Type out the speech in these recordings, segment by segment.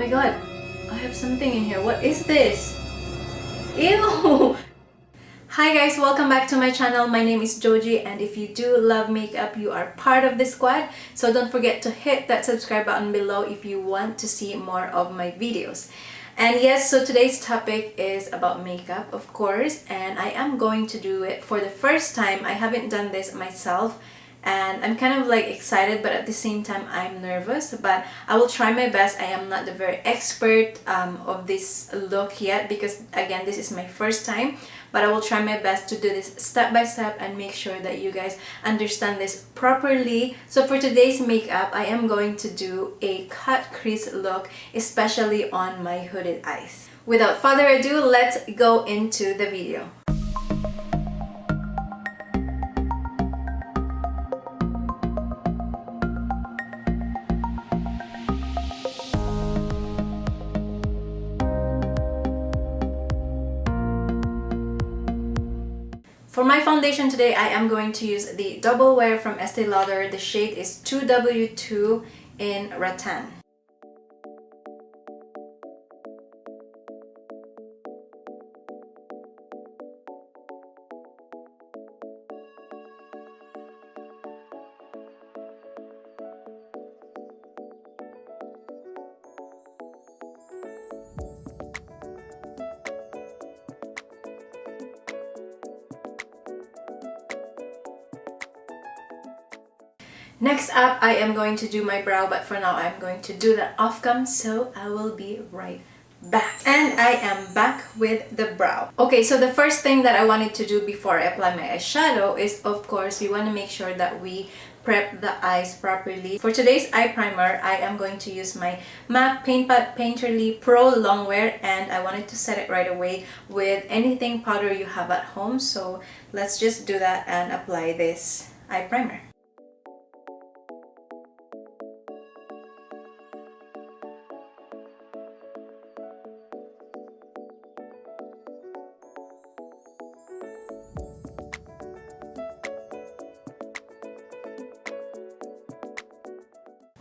my god, I have something in here. What is this? Ew! Hi guys, welcome back to my channel. My name is Joji, and if you do love makeup, you are part of this squad. So don't forget to hit that subscribe button below if you want to see more of my videos. And yes, so today's topic is about makeup, of course, and I am going to do it for the first time. I haven't done this myself, and I'm kind of like excited, but at the same time I'm nervous, but I will try my best. I am not the very expert of this look yet, because again, this is my first time, but I will try my best to do this step by step and make sure that you guys understand this properly. So for today's makeup, I am going to do a cut crease look, especially on my hooded eyes. Without further ado, let's go into the video. For my foundation today, I am going to use the Double Wear from Estee Lauder. The shade is 2W2 in Rattan. Next up, I am going to do my brow, but for now I'm going to do that off cam, so I will be right back. And I am back with the brow. Okay, so the first thing that I wanted to do before I apply my eyeshadow is, of course, we want to make sure that we prep the eyes properly. For today's eye primer, I am going to use my MAC Paint Pot Painterly Pro Longwear, and I wanted to set it right away with anything powder you have at home. So let's just do that and apply this eye primer.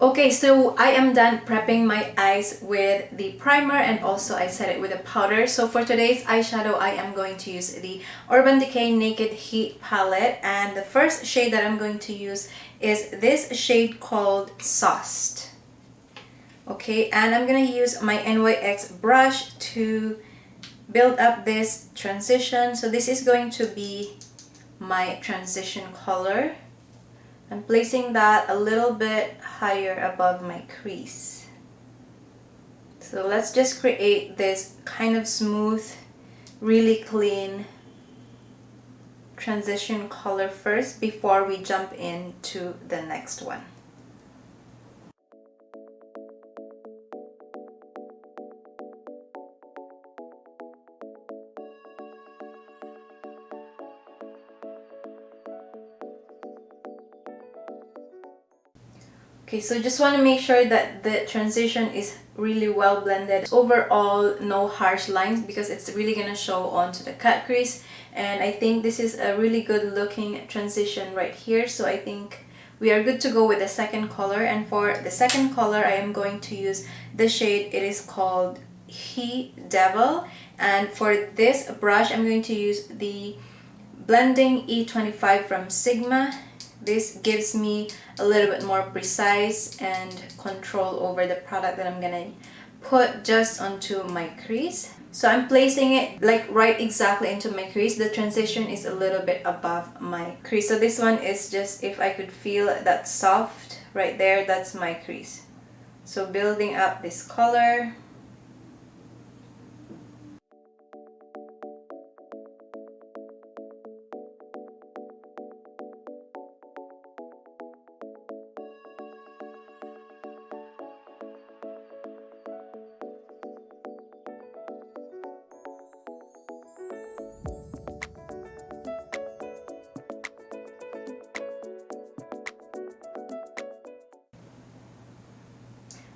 Okay, so I am done prepping my eyes with the primer, and also I set it with a powder. So for today's eyeshadow, I am going to use the Urban Decay Naked Heat palette, and the first shade that I'm going to use is this shade called Sauced. Okay, and I'm gonna use my NYX brush to build up this transition. So this is going to be my transition color. I'm placing that a little bit higher above my crease. So let's just create this kind of smooth, really clean transition color first before we jump into the next one. Okay, so just want to make sure that the transition is really well blended. Overall, no harsh lines, because it's really gonna show onto the cut crease. And I think this is a really good looking transition right here. So I think we are good to go with the second color. And for the second color, I am going to use the shade. It is called He Devil. And for this brush, I'm going to use the Blending E25 from Sigma. This gives me a little bit more precise and control over the product that I'm gonna put just onto my crease. So I'm placing it like right exactly into my crease. The transition is a little bit above my crease. So this one is just, if I could feel that soft right there, that's my crease. So building up this color.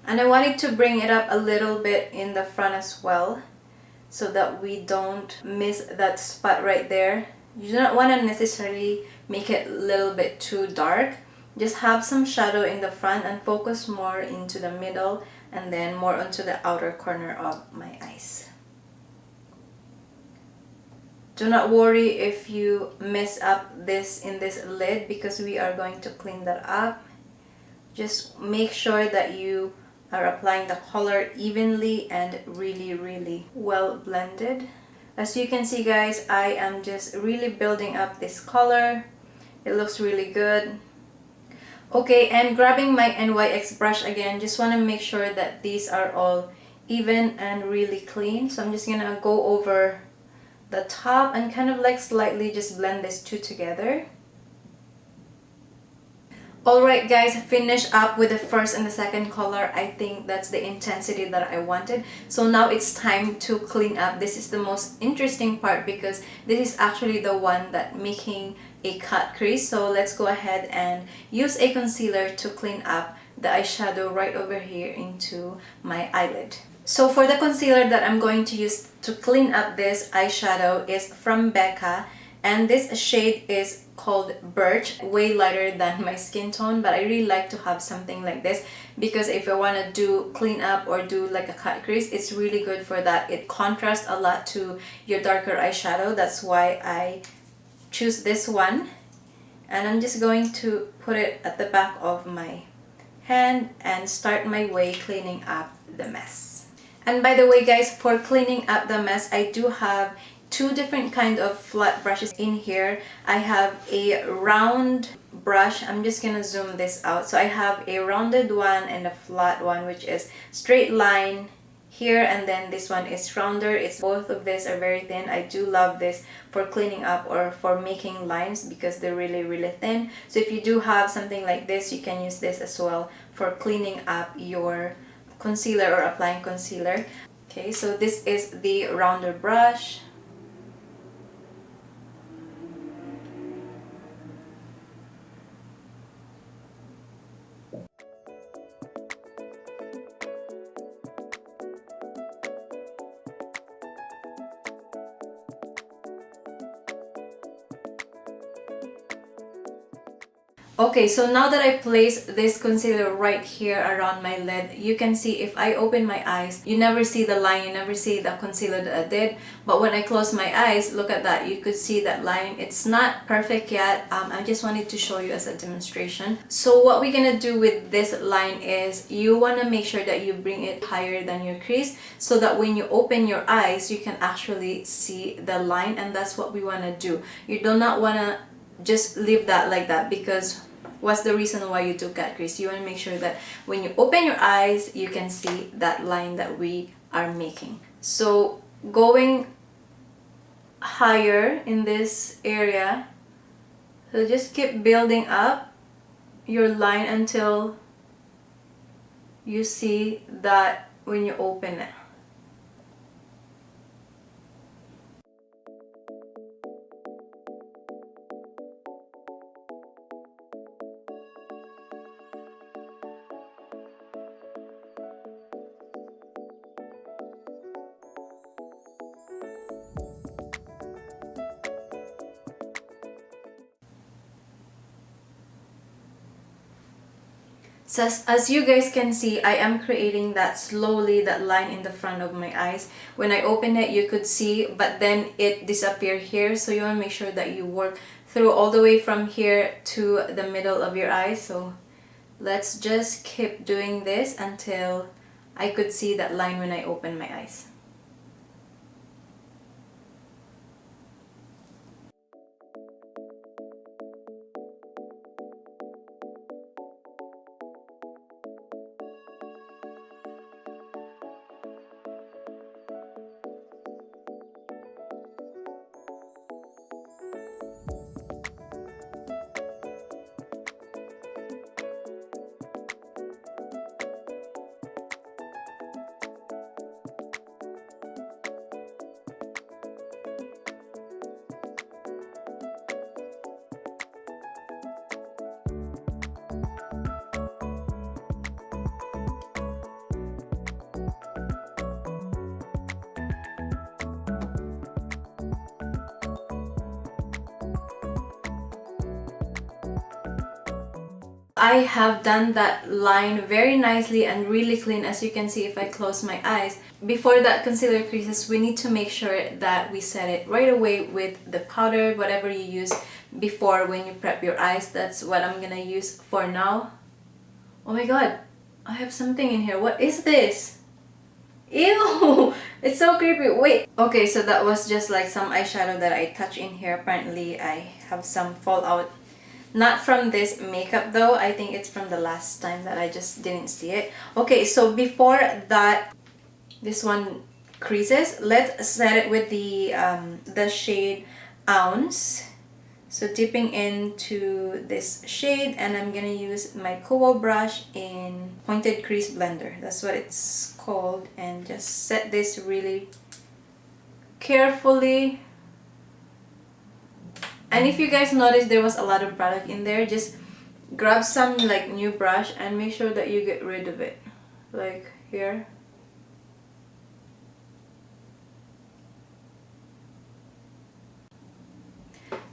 And I wanted to bring it up a little bit in the front as well, so that we don't miss that spot right there. You do not want to necessarily make it a little bit too dark, just have some shadow in the front and focus more into the middle and then more onto the outer corner of my eyes. Do not worry if you mess up this in this lid because we are going to clean that up. Just make sure that you are applying the color evenly and really well blended. As you can see guys, I am just really building up this color. It looks really good. Okay, and grabbing my NYX brush again, just want to make sure that these are all even and really clean. So I'm just gonna go over the top and kind of like slightly just blend these two together. Alright guys, finish up with the first and the second color. I think that's the intensity that I wanted. So now it's time to clean up. This is the most interesting part because this is actually the one that making a cut crease. So let's go ahead and use a concealer to clean up the eyeshadow right over here into my eyelid. So for the concealer that I'm going to use to clean up this eyeshadow is from Becca, and this shade is called Birch, way lighter than my skin tone, but I really like to have something like this because if I want to do clean up or do like a cut crease, it's really good for that. It contrasts a lot to your darker eyeshadow. That's why I choose this one, and I'm just going to put it at the back of my hand and start my way cleaning up the mess. And by the way guys, for cleaning up the mess, I do have two different kind of flat brushes in here. I have a round brush. I'm just gonna zoom this out. So I have a rounded one and a flat one, which is straight line here, and then this one is rounder. It's both of these are very thin. I do love this for cleaning up or for making lines because they're really thin. So if you do have something like this, you can use this as well for cleaning up your concealer or applying concealer. Okay, so this is the rounder brush. Okay, so now that I place this concealer right here around my lid, you can see if I open my eyes, you never see the line, you never see the concealer that I did. But when I close my eyes, look at that, you could see that line. It's not perfect yet. I just wanted to show you as a demonstration. So what we're gonna do with this line is you wanna make sure that you bring it higher than your crease so that when you open your eyes, you can actually see the line, and that's what we wanna do. You do not wanna just leave that like that because what's the reason why you do cut crease? You want to make sure that when you open your eyes, you can see that line that we are making. So going higher in this area, so just keep building up your line until you see that when you open it. So as you guys can see, I am creating that slowly, that line in the front of my eyes. When I open it, you could see, but then it disappeared here. So you want to make sure that you work through all the way from here to the middle of your eye. So let's just keep doing this until I could see that line when I open my eyes. I have done that line very nicely and really clean, as you can see if I close my eyes. Before that concealer creases, we need to make sure that we set it right away with the powder, whatever you use before when you prep your eyes. That's what I'm gonna use for now. Oh my god, I have something in here. What is this? Ew! It's so creepy. Wait. Okay, so that was just like some eyeshadow that I touched in here. Apparently, I have some fallout. Not from this makeup though. I think it's from the last time that I just didn't see it. Okay, so before that, this one creases, let's set it with the shade Ounce. So dipping into this shade, and I'm gonna use my Kobo brush in Pointed Crease Blender. That's what it's called. And just set this really carefully. And if you guys notice there was a lot of product in there, just grab some like new brush and make sure that you get rid of it. Like here.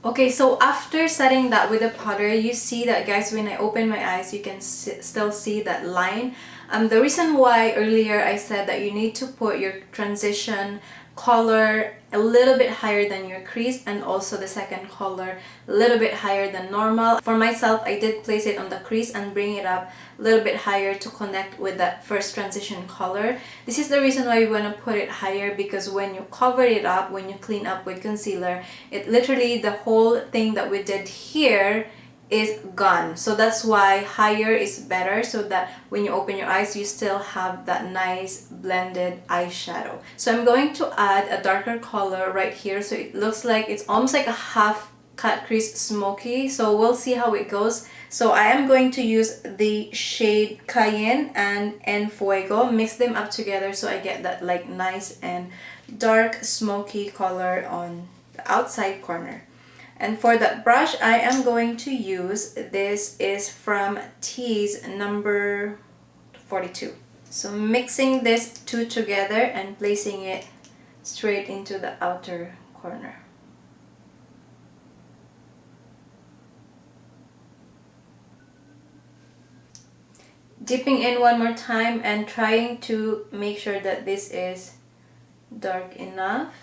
Okay, so after setting that with the powder, you see that, guys, when I open my eyes, you can still see that line. The reason why earlier I said that you need to put your transition color a little bit higher than your crease, and also the second color a little bit higher than normal. For myself, I did place it on the crease and bring it up a little bit higher to connect with that first transition color. This is the reason why you want to put it higher, because when you cover it up, when you clean up with concealer, it literally, the whole thing that we did here is gone. So that's why higher is better, so that when you open your eyes, you still have that nice blended eyeshadow. So I'm going to add a darker color right here, so it looks like it's almost like a half cut crease smoky. So we'll see how it goes. So I am going to use the shade Cayenne and En Fuego, mix them up together so I get that like nice and dark smoky color on the outside corner. And for that brush, I am going to use, this is from Tease number 42. So mixing this two together and placing it straight into the outer corner. Dipping in one more time and trying to make sure that this is dark enough.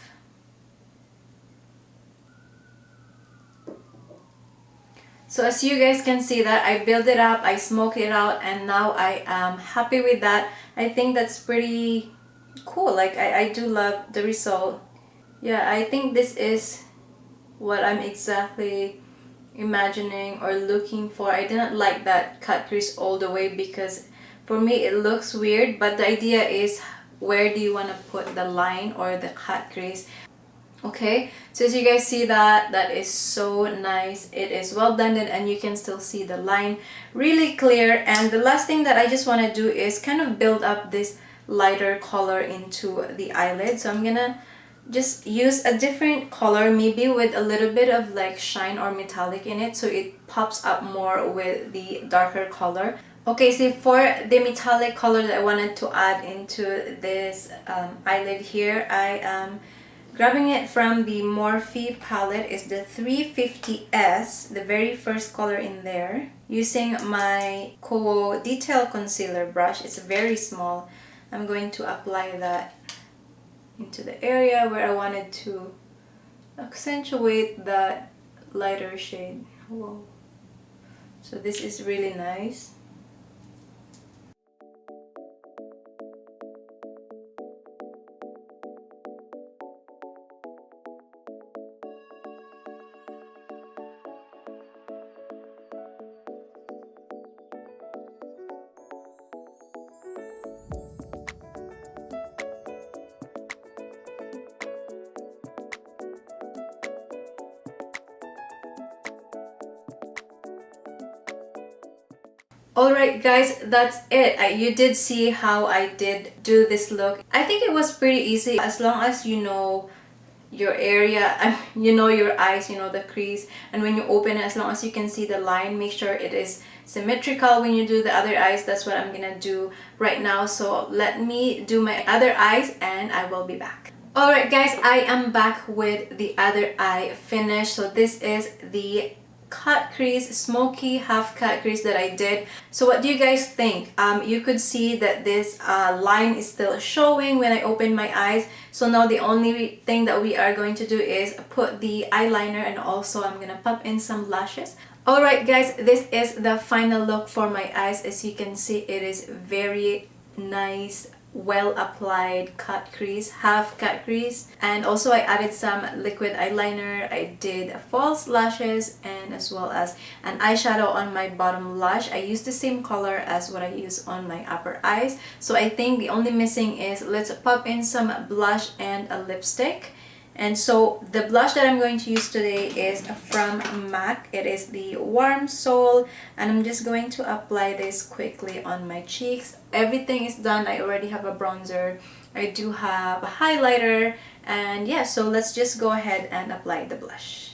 So as you guys can see that I build it up, I smoke it out, and now I am happy with that. I think that's pretty cool. Like I do love the result. Yeah, I think this is what I'm exactly imagining or looking for. I didn't like that cut crease all the way because for me it looks weird, but the idea is where do you want to put the line or the cut crease. Okay, so as you guys see that is so nice. It is well blended and you can still see the line really clear. And the last thing that I just want to do is kind of build up this lighter color into the eyelid. So I'm gonna just use a different color, maybe with a little bit of like shine or metallic in it, so it pops up more with the darker color. Okay, so for the metallic color that I wanted to add into this eyelid here, I am grabbing it from the Morphe palette. Is the 350S, the very first color in there. Using my Kobo Detail Concealer brush, it's very small. I'm going to apply that into the area where I wanted to accentuate that lighter shade. Whoa. So this is really nice. Alright guys, that's it. You did see how I did do this look. I think it was pretty easy as long as you know your area, you know your eyes, you know the crease, and when you open it, as long as you can see the line, make sure it is symmetrical when you do the other eyes. That's what I'm gonna do right now. So let me do my other eyes and I will be back. Alright guys, I am back with the other eye finish. So this is the cut crease, smoky half cut crease that I did. So what do you guys think? You could see that this line is still showing when I open my eyes. So now the only thing that we are going to do is put the eyeliner, and also I'm gonna pop in some lashes. Alright guys, this is the final look for my eyes. As you can see, it is very nice, well applied cut crease, half cut crease. And also I added some liquid eyeliner, I did false lashes, and as well as an eyeshadow on my bottom lash. I used the same color as what I use on my upper eyes. So I think the only missing is, let's pop in some blush and a lipstick. And so the blush that I'm going to use today is from MAC. It is the Warm Soul, and I'm just going to apply this quickly on my cheeks. Everything is done. I already have a bronzer. I do have a highlighter, and yeah, so let's just go ahead and apply the blush.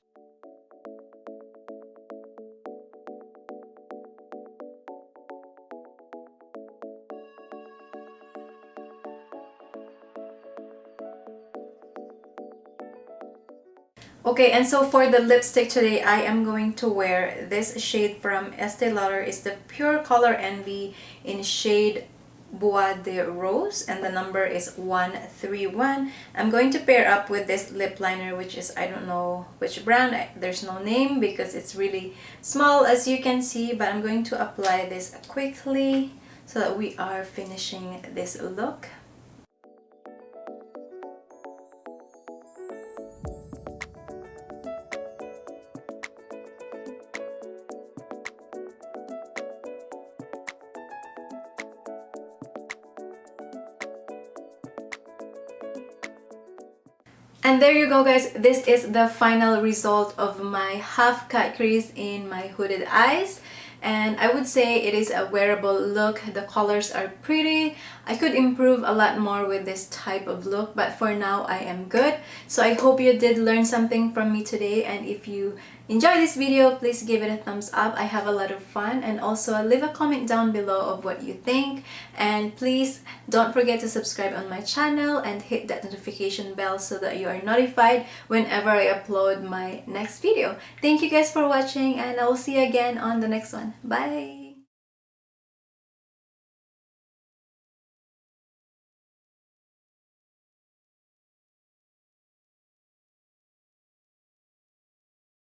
Okay, and so for the lipstick today, I am going to wear this shade from Estee Lauder. It's the Pure Color Envy in shade Bois de Rose, and the number is 131. I'm going to pair up with this lip liner, which is, I don't know which brand. There's no name because it's really small, as you can see, but I'm going to apply this quickly so that we are finishing this look. And there you go guys, this is the final result of my half cut crease in my hooded eyes. And I would say it is a wearable look. The colors are pretty. I could improve a lot more with this type of look, but for now I am good. So I hope you did learn something from me today, and if you enjoyed this video, please give it a thumbs up. I have a lot of fun, and also leave a comment down below of what you think. And please don't forget to subscribe on my channel and hit that notification bell so that you are notified whenever I upload my next video. Thank you guys for watching, and I will see you again on the next one. Bye!